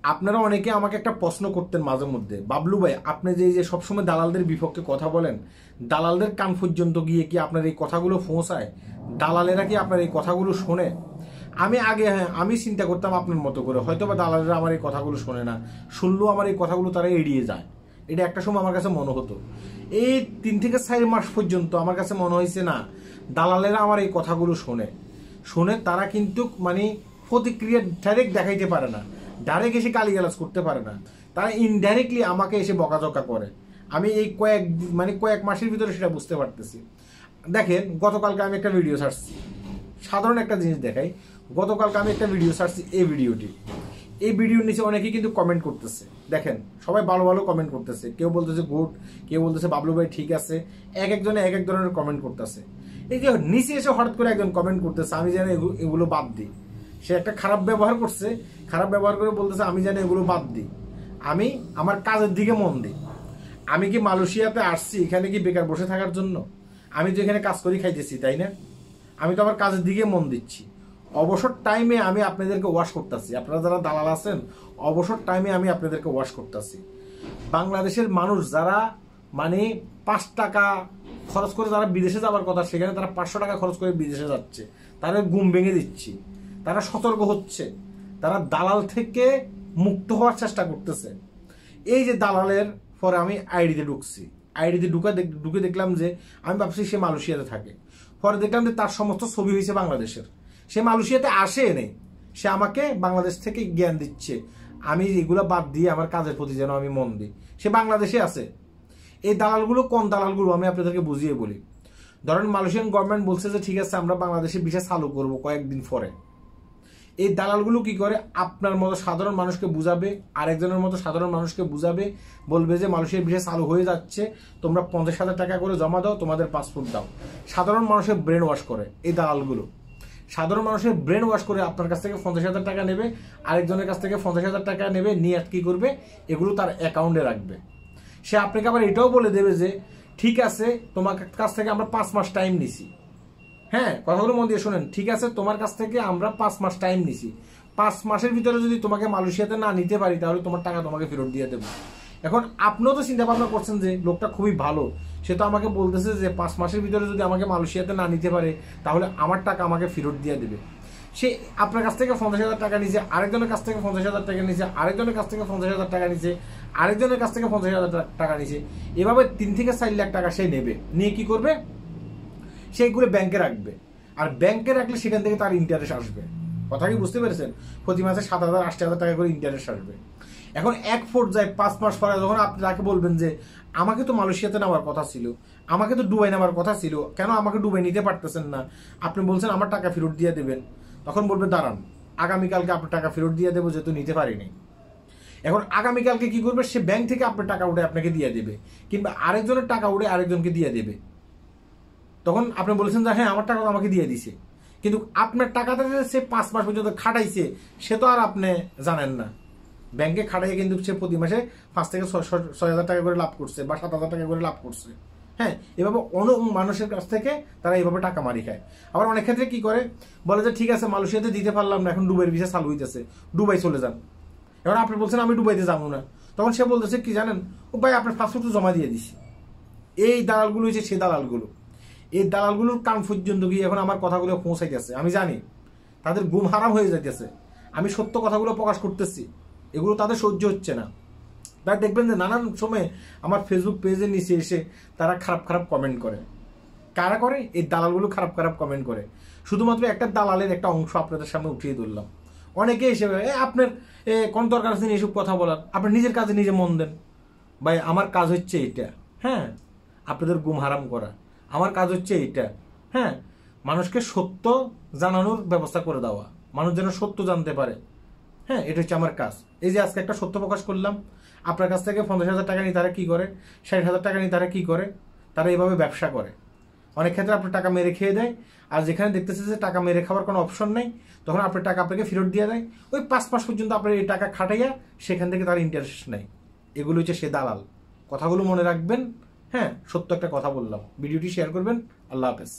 আপনারা অনেকে আমাকে একটা প্রশ্ন করতেন মাঝে মধ্যে, বাবলু ভাই আপনি যে সবসময় দালালদের বিপক্ষে কথা বলেন, দালালদের কান পর্যন্ত গিয়ে কি আপনার এই কথাগুলো পৌঁছায়? দালালেরা কি আপনার এই কথাগুলো শোনে? আমি আগে আমি চিন্তা করতাম আপনার মতো করে, হয়তো বা দালালেরা আমার এই কথাগুলো শোনে না, শুনলেও আমার এই কথাগুলো তারা এড়িয়ে যায়। এটা একটা সময় আমার কাছে মনে হতো। এই 3 থেকে 4 মাস পর্যন্ত আমার কাছে মনে হয়েছে না, দালালেরা আমার এই কথাগুলো শোনে তারা কিন্তু মানে প্রতিক্রিয়া ডাইরেক্ট দেখাইতে পারে না, ডাইরেক্ট এসে গালিগালাজ করতে পারে না, তারা ইনডাইরেক্টলি আমাকে এসে বকাঝকা করে। আমি এই কয়েক মাসের ভিতরে সেটা বুঝতে পারতেছি। দেখেন, গতকালকে আমি একটা ভিডিও ছাড়ছি, সাধারণ একটা জিনিস দেখাই। গতকালকে আমি একটা ভিডিও ছাড়ছি, এই ভিডিওর নিচে অনেকেই কিন্তু কমেন্ট করতেছে। দেখেন, সবাই ভালো ভালো কমেন্ট করতেছে, কেউ বলতেছে গুড, কেউ বলতেছে বাবলু ভাই ঠিক আছে, এক একজনে এক এক ধরনের কমেন্ট করতেছে। এই যে নিচে এসে হঠাৎ করে একজন কমেন্ট করতেছে আমি যেন এগুলো বাদ দিই। সে একটা খারাপ ব্যবহার করছে, খারাপ ব্যবহার করে বলতেছে আমি যেন এগুলো বাদ দিই, আমি আমার কাজের দিকে মন দিই। আমি কি মালয়েশিয়াতে আসছি এখানে কি বেকার বসে থাকার জন্য? আমি তো এখানে কাজ করি খাইতেছি, তাই না? আমি তো আমার কাজের দিকে মন দিচ্ছি। অবসর টাইমে আমি আপনাদেরকে ওয়াশ করতেছি, আপনারা যারা দালাল আছেন অবসর টাইমে আমি আপনাদেরকে ওয়াশ করতেছি। বাংলাদেশের মানুষ যারা মানে 5 টাকা খরচ করে যারা বিদেশে যাওয়ার কথা, সেখানে তারা 500 টাকা খরচ করে বিদেশে যাচ্ছে, তারা ঘুম ভেঙে দিচ্ছি, তারা সতর্ক হচ্ছে, তারা দালাল থেকে মুক্ত হওয়ার চেষ্টা করতেছে। এই যে দালালের পরে আমি আইডিতে ঢুকছি, আইডিতে ঢুকে দেখলাম যে আমি ভাবছি সে মালয়েশিয়াতে থাকে, পরে দেখলাম যে তার সমস্ত ছবি হয়েছে বাংলাদেশের। সে মালয়েশিয়াতে আসে নেই, সে আমাকে বাংলাদেশ থেকে জ্ঞান দিচ্ছে আমি এগুলো বাদ দিয়ে আমার কাজের প্রতি যেন আমি মন দিই। সে বাংলাদেশে আছে। এই দালালগুলো কোন দালালগুলো আমি আপনাদেরকে বুঝিয়ে বলি। ধরেন মালয়েশিয়ান গভর্নমেন্ট বলছে যে ঠিক আছে আমরা বাংলাদেশে ভিসা চালু করবো কয়েকদিন পরে। এই দালালগুলো কি করে, আপনার মতো সাধারণ মানুষকে বুঝাবে, আরেকজনের মতো সাধারণ মানুষকে বুঝাবে, বলবে যে মালয়েশিয়ার ভিসা চালু হয়ে যাচ্ছে, তোমরা 50,000 টাকা করে জমা দাও, তোমাদের পাসপোর্ট দাও। সাধারণ মানুষের ব্রেন ওয়াশ করে এই দালালগুলো, সাধারণ মানুষের ব্রেন ওয়াশ করে আপনার কাছ থেকে 50,000 টাকা নেবে, আরেকজনের কাছ থেকে 50,000 টাকা নেবে, নিয়ে কি করবে, এগুলো তার অ্যাকাউন্টে রাখবে। সে আপনাকে আবার এটাও বলে দেবে যে ঠিক আছে তোমার কাছ থেকে আমরা 5 মাস টাইম নিছি। হ্যাঁ, কথাগুলো মন দিয়ে শোনেন, ঠিক আছে তোমার কাছ থেকে আমরা 5 মাস টাইম নিছি, 5 মাসের ভিতরে যদি তোমাকে মালয়েশিয়াতে না নিতে পারি তাহলে তোমার টাকা তোমাকে ফেরত দিয়ে দেবো। এখন আপনিও তো চিন্তা ভাবনা করছেন যে লোকটা খুবই ভালো, সে তো আমাকে বলতেছে যে 5 মাসের ভিতরে যদি আমাকে মালয়েশিয়াতে না নিতে পারে তাহলে আমার টাকা আমাকে ফেরত দিয়ে দেবে। সে আপনার কাছ থেকে 50,000 টাকা নিছে, আরেকজনের কাছ থেকে 50,000 টাকা নিছে, আরেকজনের কাছ থেকে 50,000 টাকা নিছে, আরেকজনের কাছ থেকে 50,000 টাকা নিছে, এভাবে 3 থেকে 4 লাখ টাকা সে নেবে। নিয়ে কি করবে, সেইগুলো ব্যাংকে রাখবে, আর ব্যাংকে রাখলে সেখান থেকে তার ইন্টারেস্ট আসবে। কথা কি বুঝতে পেরেছেন? প্রতি মাসে 7,000 8,000 টাকা করে ইন্টারেস্ট আসবে। এখন এক পর্যায়ে 5 মাস পরে যখন আপনি তাকে বলবেন যে আমাকে তো মালয়েশিয়াতে নেওয়ার কথা ছিল, আমাকে তো দুবাই নেওয়ার কথা ছিল, কেন আমাকে দুবাই নিতে পারতেছেন না, আপনি বলছেন আমার টাকা ফেরত দিয়ে দেবেন, তখন বলবে দাঁড়ান আগামীকালকে আপনার টাকা ফেরত দিয়ে দেবো যেহেতু নিতে পারিনি। এখন আগামীকালকে কি করবে, সে ব্যাংক থেকে আপনার টাকা উঠে আপনাকে দিয়ে দেবে, কিংবা আরেকজনের টাকা উঠে আরেকজনকে দিয়ে দেবে। তখন আপনি বলেছেন যে হ্যাঁ আমার টাকা আমাকে দিয়ে দিছে, কিন্তু আপনার টাকাটা সে 5 মাস পর্যন্ত খাটাইছে সে তো আর আপনি জানেন না। ব্যাংকে খাটাইয়ে কিন্তু সে প্রতি মাসে 5 থেকে 6,000 টাকা করে লাভ করছে বা 7,000 টাকা করে লাভ করছে। হ্যাঁ, এভাবে অনেক মানুষের কাছ থেকে তারা এইভাবে টাকা মারি খায়। আবার অনেক ক্ষেত্রে কি করে, বলে যে ঠিক আছে মালয়েশিয়াতে দিতে পারলাম না, এখন দুবাইয়ের ভিসা চালু হইতেছে, দুবাই চলে যান। এবার আপনি বলছেন আমি দুবাইতে যাবো না, তখন সে বলতেছে কি জানেন, ও ভাই আপনার পাসপোর্ট জমা দিয়ে দিছি। এই দালালগুলো হচ্ছে সে দালালগুলো। এই দালালগুলোর কান পর্যন্ত গিয়ে এখন আমার কথাগুলো পৌঁছাইতেছে। আমি জানি তাদের ঘুম হারাম হয়ে যাইতেছে, আমি সত্য কথাগুলো প্রকাশ করতেছি, এগুলো তাদের সহ্য হচ্ছে না। তাই দেখবেন যে নানান সময় আমার ফেসবুক পেজের নিচে এসে তারা খারাপ খারাপ কমেন্ট করে। কারা করে? এই দালালগুলো খারাপ খারাপ কমেন্ট করে। শুধুমাত্র একটা দালালের একটা অংশ আপনাদের সামনে উঠিয়ে ধরলাম। অনেকে এসে আপনার কোন দরকার আছে এইসব কথা বলার, আপনি নিজের কাজে নিজে মন দেন। ভাই আমার কাজ হচ্ছে এইটা, হ্যাঁ, আপনাদের ঘুম হারাম করা। আমার কাজ হচ্ছে এইটা, হ্যাঁ, মানুষকে সত্য জানানোর ব্যবস্থা করে দেওয়া, মানুষ যেন সত্য জানতে পারে। হ্যাঁ, এটা হচ্ছে আমার কাজ। এই যে আজকে একটা সত্য প্রকাশ করলাম, আপনার কাছ থেকে 50,000 টাকা নিয়ে তারা কি করে, 60,000 টাকা নিয়ে তারা কি করে, তারা এইভাবে ব্যবসা করে। অনেক ক্ষেত্রে আপনার টাকা মেরে খেয়ে দেয়, আর যেখানে দেখতেছে যে টাকা মেরে খাওয়ার কোনো অপশন নেই, তখন আপনার টাকা আপনাকে ফেরত দিয়ে দেয়। ওই 5 মাস পর্যন্ত আপনার এই টাকা খাটাইয়া সেখান থেকে তার ইন্টারেস্ট নেই। এগুলো হচ্ছে সে দালাল। কথাগুলো মনে রাখবেন। হ্যাঁ, সত্য একটা কথা বললাম। ভিডিওটি শেয়ার করবেন। আল্লাহ হাফেজ।